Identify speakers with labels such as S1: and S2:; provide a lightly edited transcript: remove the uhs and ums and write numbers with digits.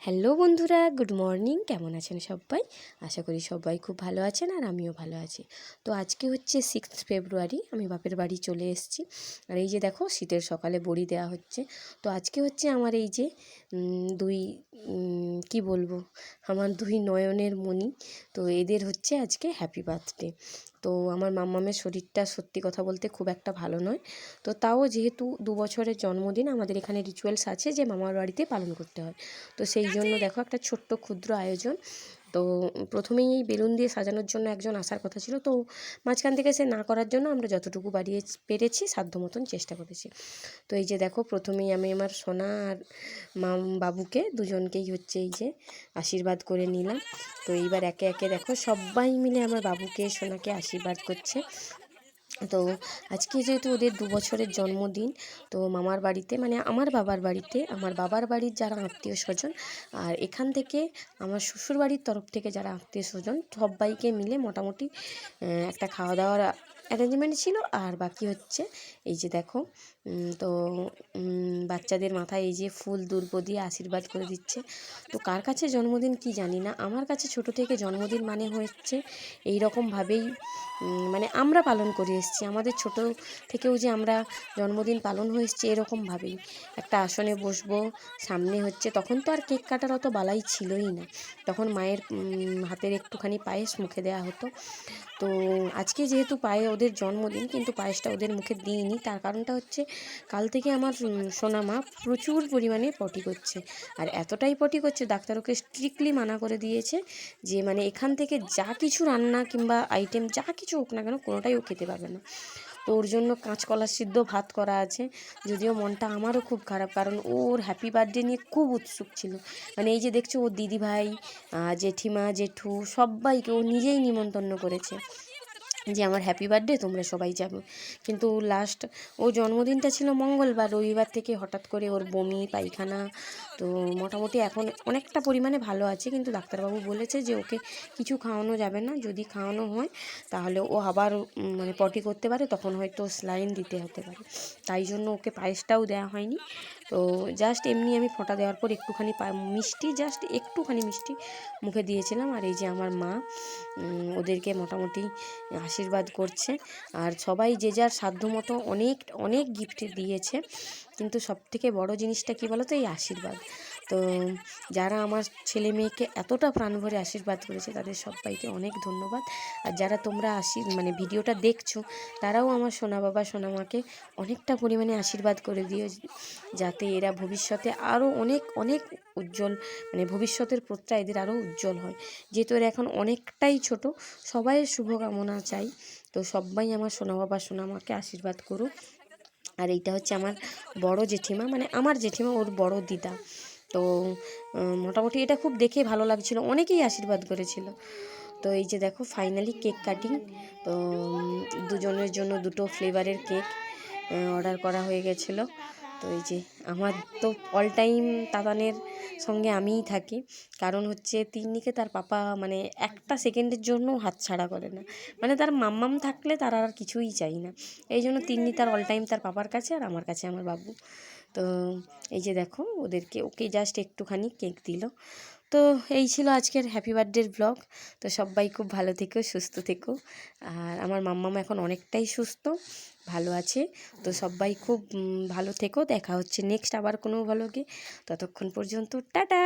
S1: Hello বন্ধুরা, good morning. কেমন আছেন সবাই? আশা করি সবাই খুব ভালো আছেন আর আমিও ভালো আছি। তো আজকে হচ্ছে 6 ফেব্রুয়ারি, আমি বাপের বাড়ি চলে এসেছি। আর এই যে দেখো, শীতের সকালে বড়ি দেওয়া হচ্ছে। তো আজকে হচ্ছে আমার এই যে দুই কি বলবো, আমার দুই নয়নের মণি। তো এদের হচ্ছে আজকে হ্যাপি বার্থডে। তো আমার মাম্মামের শরীরটা সত্যি কথা বলতে খুব একটা ভালো নয়। তো তাও যেহেতু 2 বছরের জন্মদিন, আমাদের এখানে রিচুয়ালস আছে যে মামার বাড়িতে পালন করতে হয়। তো সেই জন্য দেখো একটা ছোট্ট ক্ষুদ্র আয়োজন। তো প্রথমেই এই বেলুন দিয়ে সাজানোর জন্য একজন আসার কথা ছিল, তো মাঝখান থেকে সে না করার জন্য আমরা যতটুকু বাড়িয়ে পেরেছি সাধ্য মতন চেষ্টা করেছি। তো এই যে দেখো, প্রথমেই আমি আমার সোনা আর বাবুকে দুজনকেই হচ্ছে এই যে আশীর্বাদ করে নিলাম। তো এইবার একে একে দেখো সবাই মিলে আমার বাবুকে সোনাকে আশীর্বাদ করছে। তো আজকে যেহেতু ওদের 2 বছরের জন্মদিন, তো মামার বাড়িতে মানে আমার বাবার বাড়িতে, আমার বাবার বাড়ির যারা আত্মীয় স্বজন আর এখান থেকে আমার শ্বশুর বাড়ির তরফ থেকে যারা আত্মীয় স্বজন সবাইকে মিলে মোটামুটি একটা খাওয়া দাওয়ার অ্যারেঞ্জমেন্ট ছিল। আর বাকি হচ্ছে এই যে দেখো, তো বাচ্চাদের মাথায় এই যে ফুল দুর্ব দিয়ে আশীর্বাদ করে দিচ্ছে। তো কার কাছে জন্মদিন কি জানি না, আমার কাছে ছোট থেকে জন্মদিন মানে হচ্ছে এই রকমভাবেই, মানে আমরা পালন করে এসেছি। আমাদের ছোট থেকেও যে আমরা জন্মদিন পালন হয়ে এসেছি এরকমভাবেই। একটা আসনে বসবো, সামনে হচ্ছে তখন তো আর কেক কাটার অত বালাই ছিলই না, তখন মায়ের হাতের একটুখানি পায়েস মুখে দেওয়া হতো। তো আজকে যেহেতু ওদের জন্মদিন, কিন্তু পায়েসটা ওদের মুখে দিইনি। তার কারণটা হচ্ছে কাল থেকে আমার সোনা মা প্রচুর পরিমাণে পটি করছে। আর এতটাই পটি করছে, ডাক্তার ওকে স্ট্রিক্টলি মানা করে দিয়েছে যে মানে এখান থেকে যা কিছু রান্না কিংবা আইটেম যা কিছু হোক না কেন কোনোটাই ও খেতে পারবে না। তো ওর জন্য কাঁচকলা সিদ্ধ ভাত করা আছে। যদিও মনটা আমারও খুব খারাপ, কারণ ওর হ্যাপি বার্থডে নিয়ে খুব উৎসুক ছিল। মানে এই যে দেখছো, ওর দিদিভাই, জেঠিমা, জেঠু সবাইকে ও নিজেই নিমন্ত্রণ করেছে যে আমার হ্যাপি বার্থডে, তোমরা সবাই যাবো। কিন্তু লাস্ট ও জন্মদিনটা ছিল মঙ্গলবার, রবিবার থেকে হঠাৎ করে ওর বমি পায়খানা। তো মোটামুটি এখন অনেকটা পরিমাণে ভালো আছে, কিন্তু ডাক্তারবাবু বলেছে যে ওকে কিছু খাওয়ানো যাবে না। যদি খাওয়ানো হয় তাহলে ও আবার মানে পটি করতে পারে, তখন হয়তো স্যালাইন দিতে হতে পারে। তাই জন্য ওকে পায়েসটাও দেওয়া হয়নি। তো জাস্ট এমনি আমি ফোঁটা দেওয়ার পর একটুখানি মিষ্টি, জাস্ট একটুখানি মিষ্টি মুখে দিয়েছিলাম। আর এই যে আমার মা ওদেরকে মোটামুটি আশীর্বাদ করছে। আর সবাই যে যার সাধ্যমতো অনেক অনেক গিফট দিয়েছে, কিন্তু সবথেকে বড় জিনিসটা কী বলো তো, এই আশীর্বাদ। তো যারা আমার ছেলে মেয়েকে এতটা প্রাণ ভরে আশীর্বাদ করেছে তাদের সবাইকে অনেক ধন্যবাদ। আর যারা তোমরা মানে ভিডিওটা দেখছো, তারাও আমার সোনা বাবা সোনা মাকে অনেকটা পরিমাণে আশীর্বাদ করে দিও, যাতে এরা ভবিষ্যতে আরও অনেক অনেক উজ্জ্বল, মানে ভবিষ্যতের পথটা এদের আরও উজ্জ্বল হয়। যেহেতু এরা এখন অনেকটাই ছোট, সবাইয়ের শুভকামনা চাই। তো সবাই আমার সোনা বাবা সোনা মাকে আশীর্বাদ করুক। আর এইটা হচ্ছে আমার বড় জেঠিমা, মানে আমার জেঠিমা ওর বড় দিদা। তো মোটামুটি এটা খুব দেখে ভালো লাগছিল, অনেকেই আশীর্বাদ করেছিল। তো এই যে দেখো ফাইনালি কেক কাটিং। তো দুজনের জন্য দুটো ফ্লেভারের কেক অর্ডার করা হয়ে গেছিলো। তো এই যে আমার তো অল টাইম তাতানের সঙ্গে আমিই থাকি, কারণ হচ্ছে তিন্নিকে তার পাপা মানে একটা সেকেন্ডের জন্য হাতছাড়া করে না। মানে তার মাম্মাম থাকলে তার আর কিছুই চাই না। এই জন্য তিন্নি তার অল টাইম তার পাপার কাছে, আর আমার কাছে আমার বাবু। তো এই যে দেখো ওকে জাস্ট একটুখানি কেক দিল। তো এই ছিল আজকের হ্যাপি বার্থডের ব্লগ। তো সবাই খুব ভালো থেকো, সুস্থ থেকো। আর আমার মাম্মাম এখন অনেকটাই সুস্থ, ভালো আছে। তো সবাই খুব ভালো থেকো। দেখা হচ্ছে নেক্সট আবার কোনো ব্লগে। ততক্ষণ পর্যন্ত টাটা।